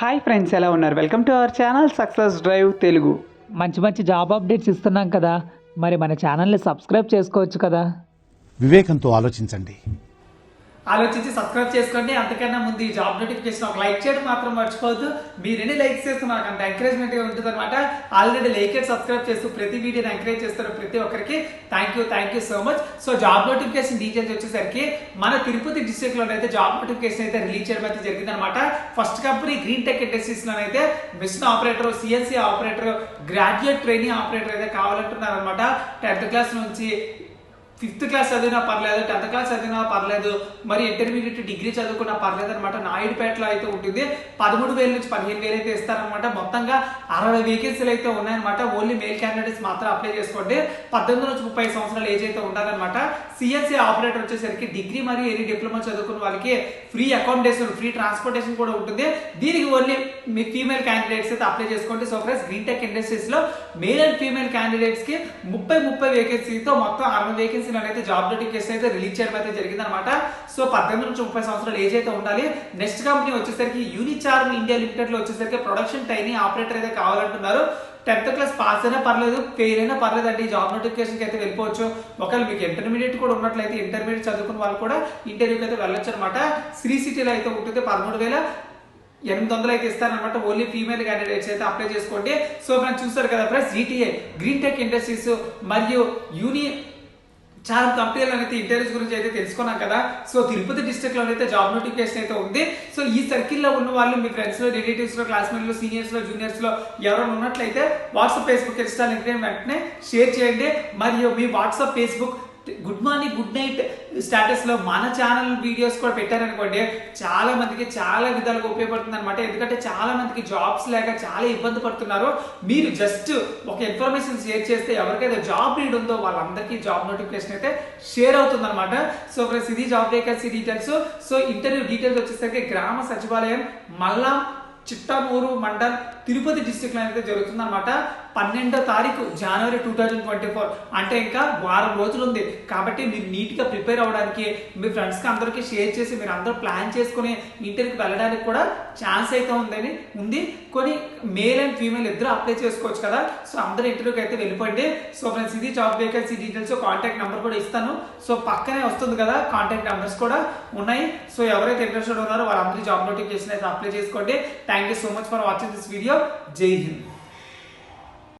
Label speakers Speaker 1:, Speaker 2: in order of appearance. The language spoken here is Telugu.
Speaker 1: హాయ్ ఫ్రెండ్స్, ఎలా ఉన్నారు? Welcome to our channel success drive Telugu.
Speaker 2: మంచి మంచి జాబ్ అప్డేట్స్ ఇస్తున్నాం కదా, మరి మన ఛానల్ని సబ్స్క్రైబ్ చేసుకోవచ్చు కదా.
Speaker 3: వివేకంతో ఆలోచించండి.
Speaker 4: ఆలోచించి సబ్స్క్రైబ్ చేసుకోండి. అంతకన్నా ముందు ఈ జాబ్ నోటిఫికేషన్ ఒక లైక్ చేయడం మాత్రం మర్చిపోవద్దు. మీరు ఎన్ని లైక్స్ చేస్తే మాకు అంత ఎంకరేజ్మెంట్గా ఉంటుంది అనమాట. ఆల్రెడీ లైక్ అండ్ సబ్స్క్రైబ్ చేస్తూ ప్రతి వీడియోని ఎంకరేజ్ చేస్తారు ప్రతి ఒక్కరికి. Thank you so much. So job notification details వచ్చేసరికి మన తిరుపతి డిస్ట్రిక్ట్ లోనైతే జాబ్ నోటిఫికేషన్ అయితే రిలీజ్ చేయడం అయితే జరిగింది అనమాట. First company green tech industries లోనైతే machine operator, CNC operator, graduate training operator అయితే కావాలంటున్నారు అనమాట. 10th క్లాస్ నుంచి 5th క్లాస్ చదివినా పర్లేదు, 10th క్లాస్ చదివినా పర్లేదు, మరి ఇంటర్మీడియట్ డిగ్రీ చదువుకున్నా పర్లేదు అనమాట. నాయుడుపేటలో అయితే ఉంటుంది. 13,000 నుంచి 15,000 అయితే ఇస్తారనమాట. మొత్తంగా 60 వేకెన్సీలు అయితే ఉన్నాయన్నమాట. ఓన్లీ మేల్ క్యాండిడేట్స్ మాత్రం అప్లై చేసుకోండి. 18 నుంచి 30 సంవత్సరాల ఏజ్ అయితే ఉండాలన్నమాట. సిఎన్సీ ఆపరేటర్ వచ్చేసరికి డిగ్రీ మరియు ఎనీ డిప్లొమా చదువుకున్న వాళ్ళకి ఫ్రీ అకామిడేషన్, ఫ్రీ ట్రాన్స్పోర్టేషన్ కూడా ఉంటుంది. దీనికి ఓన్లీ మీ ఫీమేల్ క్యాండిడేట్స్ అయితే అప్లై చేసుకోండి. So friends, green tech industries లో మేల్ అండ్ ఫీమేల్ క్యాండిడేట్స్ కి 30 వేకెన్సీతో మొత్తం 60 వేకెన్సీ అయితే జాబ్ నోటిఫికేషన్ అయితే రిలీజ్ చేయడం అయితే జరిగింది అనమాట. సో 18 నుంచి 30 సంవత్సరాల ఏజ్ అయితే ఉండాలి. నెక్స్ట్ కంపెనీ వచ్చేసరికి యూనిచార్మ్ ఇండియా లిమిటెడ్ లో వచ్చేసరికి ప్రొడక్షన్ ట్రైనింగ్ ఆపరేటర్ అయితే కావాలంటున్నారు. 10th క్లాస్ పాస్ అయినా పర్లేదు, ఫెయిల్ అయినా పర్లేదు అండి. జాబ్ నోటిఫికేషన్కి అయితే వెళ్ళిపోవచ్చు. ఒకవేళ మీకు ఇంటర్మీడియట్ కూడా ఉన్నట్లయితే ఇంటర్మీడియట్ చదువుకున్న వాళ్ళు కూడా ఇంటర్వ్యూకి అయితే వెళ్ళొచ్చు అనమాట. శ్రీ సిటీలో అయితే ఉంటుంది. 13,800 అయితే ఇస్తారనమాట. ఓన్లీ ఫీమేల్ క్యాండిడేట్స్ అయితే అప్లై చేసుకోండి. సో మనం చూస్తారు కదా friends, GTA green tech industries మరియు చాలా కంపెనీలు అయితే ఇంటర్వ్యూస్ గురించి అయితే తెలుసుకున్నాం కదా. సో తిరుపతి డిస్ట్రిక్ట్ లో అయితే జాబ్ నోటిఫికేషన్ అయితే ఉంది. సో ఈ సర్కిల్ లో ఉన్న వాళ్ళు మీ ఫ్రెండ్స్ లో, రిలేటివ్స్ లో, క్లాస్మేట్స్ లో, సీనియర్స్ లో, జూనియర్స్ లో ఎవరైనా ఉన్నట్లయితే వాట్సాప్, ఫేస్బుక్, ఇన్స్టా, లింక్డ్ఇన్ వెంటనే షేర్ చేయండి. మరియు మీ WhatsApp, Facebook good morning, good night status లో మన ఛానల్ వీడియోస్ కూడా పెట్టారనుకోండి, చాలా మందికి చాలా విధాలుగా ఉపయోగపడుతుంది అనమాట. ఎందుకంటే చాలా మందికి జాబ్స్ లేక చాలా ఇబ్బంది పడుతున్నారు. మీరు జస్ట్ ఒక ఇన్ఫర్మేషన్ షేర్ చేస్తే ఎవరికైతే జాబ్ నీడ్ ఉందో వాళ్ళందరికీ జాబ్ నోటిఫికేషన్ అయితే షేర్ అవుతుంది అనమాట. సో ఫ్రెండ్స్, ఇది job vacancy details. So interview details వచ్చేసరికి గ్రామ సచివాలయం, మల్లాం, చిట్టామూరు మండల్, తిరుపతి డిస్ట్రిక్ట్ లో అయితే జరుగుతుంది అనమాట. 12వ తారీఖు జనవరి 2024, అంటే ఇంకా వారం రోజులు ఉంది. కాబట్టి మీరు నీట్ గా ప్రిపేర్ అవ్వడానికి మీ ఫ్రెండ్స్ కి అందరికీ షేర్ చేసి మీరు అందరూ ప్లాన్ చేసుకుని ఇంటర్వ్యూకి వెళ్ళడానికి కూడా ఛాన్స్ అయితే ఉంది. కొన్ని మేల్ అండ్ ఫీమేల్ ఇద్దరు అప్లై చేసుకోవచ్చు కదా. సో అందరూ ఇంటర్వ్యూకి అయితే వెళ్ళిపోండి. సో ఫ్రెండ్స్, ఇది job vacancy details. Contact number కూడా ఇస్తాను. సో పక్కనే వస్తుంది కదా, కాంటాక్ట్ నెంబర్స్ కూడా ఉన్నాయి. సో ఎవరైతే ఇంట్రెస్టెడ్ ఉన్నారో వాళ్ళందరూ జాబ్ నోటిఫికేషన్ అయితే అప్లై చేసుకోండి. Thank you so much for watching this video. జై హింద్.